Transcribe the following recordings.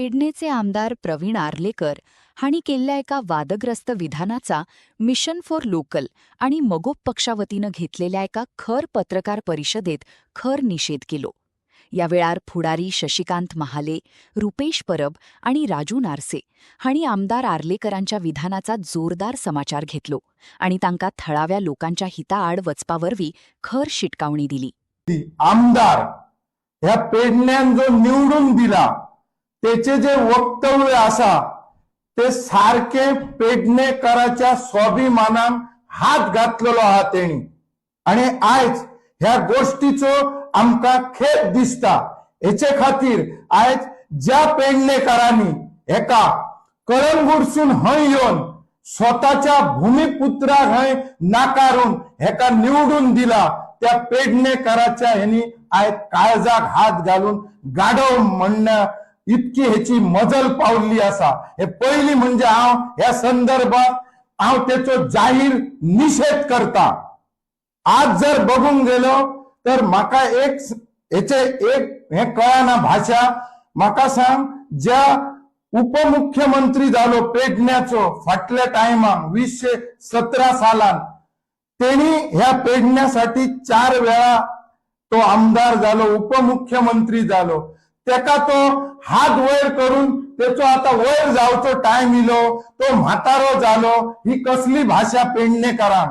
पेडणेचे आमदार प्रवीण आर्लेकर हांणी केल्ल्या एका वादग्रस्त विधानाचा मिशन फॉर लोकल आणि मगोप पक्षावतीनं घेतलेल्या एका खर पत्रकार परिषदेत खर निषेध केलो. या वेळार फुडारी शशिकांत महाले, रुपेश परब आणि राजू नारसे हांणी आमदार आर्लेकरांच्या विधानाचा जोरदार समाचार घेतलो आणि तांकां थळाव्या लोकांच्या हिताआड वचपावरवी खर शिटकावणी दिली. आमदार ह्या पेडण्यान जो निवडून दिला त्याचे जे वक्तव्य असा ते सारखे पेडणेकराच्या स्वाभिमानान हात घातलेलो आहा तेणी. आणि आयज ह्या गोष्टीचो आमकां खेद दिसता. हेचे खातीर आयज ज्या पेडणेकरांनी हेका कळंगूटसून हय येवन स्वताच्या भूमिपुत्राक हय नाकारून हेका निवडून दिला त्या पेडणेकराच्या ह्यांनी आयज काळजाक हात घालून गाढव म्हणण्या इतकी ह्याची मजल पावली असा. हे पहिली म्हणजे हांव ह्या संदर्भात हांव त्याचो जाहीर निषेध करता. आज जर बघूंक गेलो तर म्हाका एक हे कळना भाषा. म्हाका सांग, ज्या उपमुख्यमंत्री जालो पेडण्याचो फाटल्या टायमाक 2017 सालान तेणी ह्या पेडण्यासाठी 4 वेळा तो आमदार जालो, उपमुख्यमंत्री जालो. तेका तो हात वयर करून त्याचो आता वयर जावचो टाइम इलो, तो म्हातारो जालो. ही कसली भाषा पेडणेकरांक?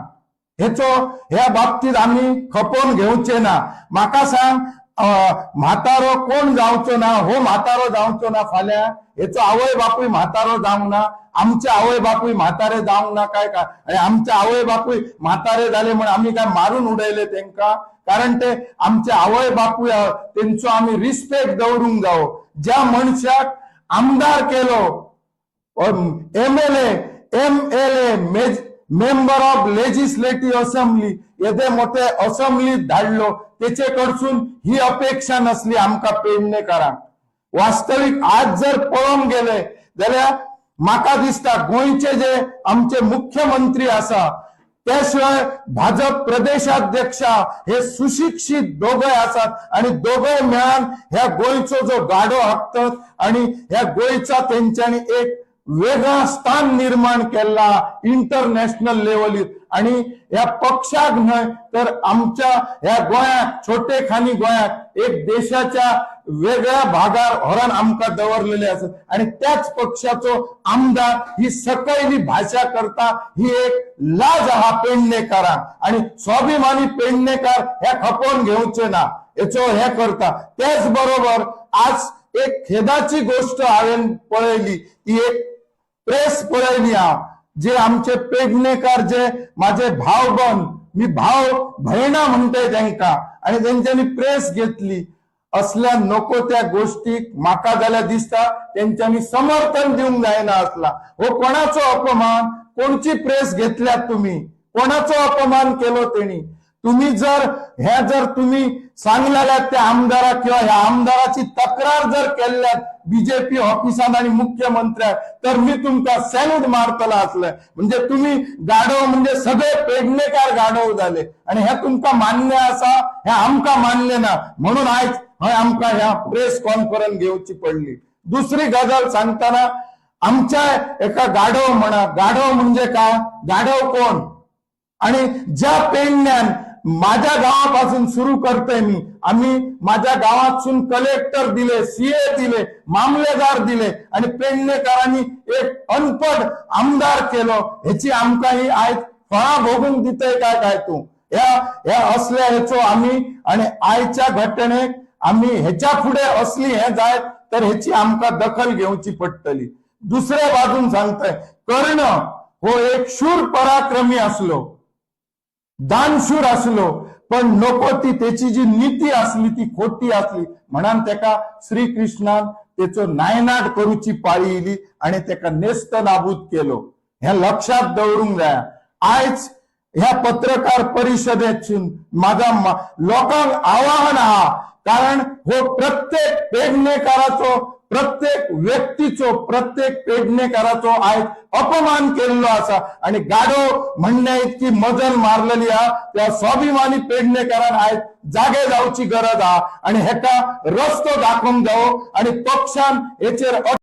ह्या बाबतीत आम्ही खपोवन घेवचे ना. म्हाका सांग, म्हातारो कोण जावचो ना, हो म्हातारो जावचो ना फाल्यां? हेचो आवय बापूय म्हातारो जावंक ना, आमचे आवय बापूय म्हातारे जावंक ना काय? आणि आमचे आवय बापूय म्हातारे झाले म्हणून आम्ही काय मारून उडयले तेंका? कारण ते आमचे आवय बापूय, तेंचो आम्ही रिस्पेक्ट दवरूंक जावो. ज्या मनशाक आमदार केलो, MLA member of legislative assembly येदे मोठे असेंब्लीत धाडलो, तेचे कडसून ही अपेक्षा नसली आमका पेडणेकरांक. वास्तविक आज जर पळोवंक गेले जाल्यार म्हाका दिसता गोंयचे जे आमचे मुख्यमंत्री आसा त्याशिवाय भाजप प्रदेशाध्यक्ष हे सुशिक्षित दोघे असतात आणि दोघे मिळून ह्या गोंयचो जो गाडो हाकतात आणि ह्या गोंयचा त्यांच्यानी एक वेगळा स्थान निर्माण केला इंटरनॅशनल लेवलीत. आणि या पक्षाक न्हय तर आमच्या ह्या गोंयात, छोटेखानी गोंयात एक देशाच्या वेगळ्या भागार व्हरून आमकां दवरलेले असत. आणि त्याच पक्षाचो आमदार ही सकयली भाषा करता, ही एक लाज आहा पेडणेकरांक. आणि स्वाभिमानी पेडणेकार हे खपोवन घेवचे ना, हेचो हे करता. त्याच बरोबर आज एक खेदाची गोष्ट हांवें पळयली, ती एक प्रेस पळयली हांव. जे आमचे पेडणेकार, जे माझे भाव बंद, मी भाव भयणा म्हणते त्यांका, आणि त्यांच्यानी प्रेस घेतली. असल्या नको त्या गोष्टीक म्हाका जाल्यार दिसता त्यांच्यानी समर्थन दिवंक जायना असला. हो कोणाचो अपमान? कोणची प्रेस घेतल्यात तुम्ही? कोणाचो अपमान केलो तेणी? तुम्ही जर तुम्ही सांगलेल्या त्या आमदाराक किंवा ह्या आमदाराची तक्रार जर केल्यात बीजेपी ऑफिसात आणि मुख्यमंत्र्याक, तर मी तुमका सॅल्यूट मारतला असलं. म्हणजे तुम्ही गाढव, म्हणजे सगळे पेडणेकार गाढव झाले आणि हे तुमका मान्य असा, हे आमका मान्य ना. म्हणून आज आमका ह्या प्रेस कॉन्फरन्स घेवची पडली. दुसरी गजाल सांगताना आमच्या एका गाढव म्हणा, गाढव म्हणजे काय? गाढव कोण? आणि ज्या पेडण्यान माझ्या गावापासून सुरू करतोय मी, आम्ही माझ्या गावातून कलेक्टर दिले, CA दिले, मामलेदार दिले आणि पेडणेकरांनी एक अनपढ आमदार केलो. ह्याची आमका ही आज फळा भोगून दितय काय तू? ह्या असल्या ह्याचो आम्ही, आणि आयच्या घटनेक आम्ही ह्याच्या पुढे असली हे जाय तर ह्याची आमका दखल घेऊची पडटली. दुसऱ्या बाजून सांगताय, कर्ण हो एक शूर पराक्रमी असलो, दानशूर असलो, पण नको ती त्याची जी नीती असली ती खोटी असली म्हणून त्याका श्रीकृष्णान त्याचो नायनाट करूची पाळी इली आणि त्याका नेस्त नाबूद केलो. हे लक्षात दवरूंक जाय. आज ह्या पत्रकार परिषदेतून माझा लोकांक आवाहन आहा, कारण हो प्रत्येक पेडणेकाराचो, प्रत्येक व्यक्तीचो, प्रत्येक पेडणेकाराचो आज अपमान केलेलो असा आणि गाढव म्हणण्या इतकी मजल मारलेली हा. त्या स्वाभिमानी पेडणेकारान आज जागे जावची गरज हा आणि हेका रस्तो दाखवून जावो आणि पक्षान हेचेर